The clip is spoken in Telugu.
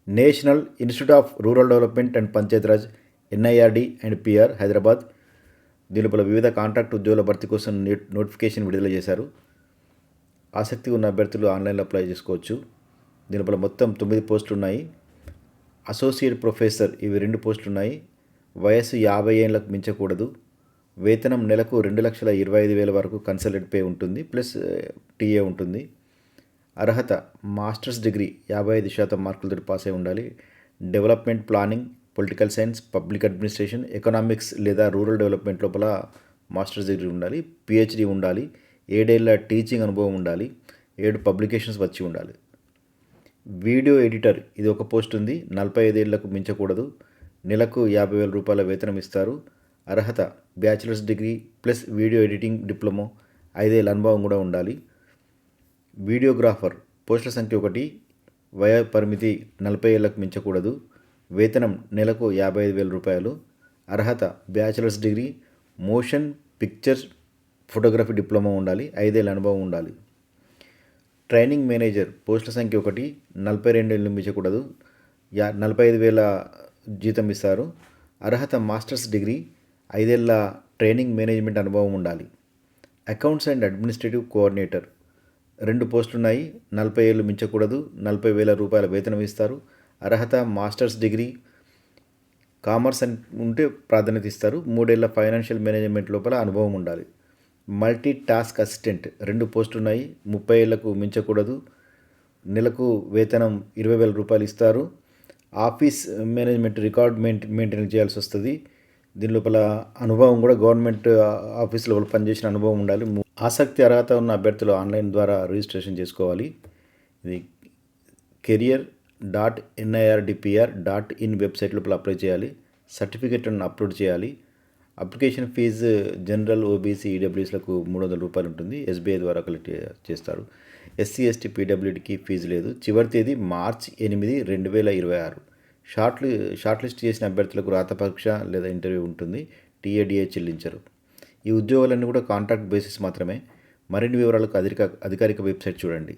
National institute of rural development and Panchayati Raj NIRD and PR Hyderabad దీనిపై వివిధ కాంట్రాక్ట్ ఉద్యోగుల భర్తీ కోసం నోటిఫికేషన్ విడుదల చేశారు. ఆసక్తి ఉన్న అభ్యర్థులు ఆన్లైన్లో అప్లై చేసుకోవచ్చు. దీనిపై మొత్తం 9 పోస్టులు ఉన్నాయి. అసోసియేట్ ప్రొఫెసర్ ఇవి 2 పోస్టులు ఉన్నాయి. వయస్సు 50 ఏళ్ళకు మించకూడదు. వేతనం నెలకు 2,25,000 వరకు కన్సల్టెంట్ పే ఉంటుంది, ప్లస్ TA ఉంటుంది. అర్హత మాస్టర్స్ డిగ్రీ 55% మార్కులతో పాస్ అయి ఉండాలి. Development planning, political science, public administration, economics లేదా రూరల్ డెవలప్మెంట్ లోపల మాస్టర్స్ డిగ్రీ ఉండాలి. PhD ఉండాలి. 7 ఏళ్ళ టీచింగ్ అనుభవం ఉండాలి. 7 పబ్లికేషన్స్ వచ్చి ఉండాలి. వీడియో ఎడిటర్ ఇది ఒక పోస్ట్ ఉంది. 45 ఏళ్లకు మించకూడదు. నెలకు 50,000 రూపాయల వేతనం ఇస్తారు. అర్హత bachelors degree plus video editing diploma, 5 ఏళ్ళ అనుభవం కూడా ఉండాలి. వీడియోగ్రాఫర్ పోస్టుల సంఖ్య 1. వయ పరిమితి 40 ఏళ్లకు మించకూడదు. వేతనం నెలకు 55,000 రూపాయలు. అర్హత bachelors degree, motion pictures photography diploma ఉండాలి. 5 ఏళ్ళ అనుభవం ఉండాలి. ట్రైనింగ్ మేనేజర్ పోస్టుల సంఖ్య 1. 42 ఏళ్ళు మించకూడదు. 45,000 జీతం ఇస్తారు. అర్హత మాస్టర్స్ డిగ్రీ, 5 ఏళ్ళ ట్రైనింగ్ మేనేజ్మెంట్ అనుభవం ఉండాలి. అకౌంట్స్ అండ్ అడ్మినిస్ట్రేటివ్ కోఆర్డినేటర్ 2 పోస్టులు ఉన్నాయి. 40 ఏళ్ళు మించకూడదు. 40,000 రూపాయల వేతనం ఇస్తారు. అర్హత మాస్టర్స్ డిగ్రీ, కామర్స్ అని ఉంటే ప్రాధాన్యత ఇస్తారు. 3 ఏళ్ళ ఫైనాన్షియల్ మేనేజ్మెంట్ లోపల అనుభవం ఉండాలి. మల్టీ టాస్క్ అసిస్టెంట్ 2 పోస్టులు ఉన్నాయి. 30 ఏళ్లకు మించకూడదు. నెలకు వేతనం 20,000 రూపాయలు ఇస్తారు. ఆఫీస్ మేనేజ్మెంట్ రికార్డ్ మెయింటైన్ చేయాల్సి వస్తుంది. దీని లోపల అనుభవం కూడా గవర్నమెంట్ ఆఫీస్ లోపల పనిచేసిన అనుభవం ఉండాలి. ఆసక్తి అర్హత ఉన్న అభ్యర్థులు ఆన్లైన్ ద్వారా రిజిస్ట్రేషన్ చేసుకోవాలి. ఇది career.nirdpr.in వెబ్సైట్ లోపల అప్లై చేయాలి. సర్టిఫికేట్లను అప్లోడ్ చేయాలి. అప్లికేషన్ ఫీజు జనరల్, OBC, EWSలకు 300 రూపాయలు ఉంటుంది. SBI ద్వారా కలెక్ట్ చేస్తారు. SC, ST, PWDకి ఫీజు లేదు. చివరి తేదీ మార్చి 8, 2026. షార్ట్ లిస్ట్ చేసిన అభ్యర్థులకు రాత పరీక్ష లేదా ఇంటర్వ్యూ ఉంటుంది. TADA చెల్లించరు. ఈ ఉద్యోగాలన్నీ కూడా కాంట్రాక్ట్ బేసిస్ మాత్రమే. మరిన్ని వివరాలకు అధికారిక వెబ్సైట్ చూడండి.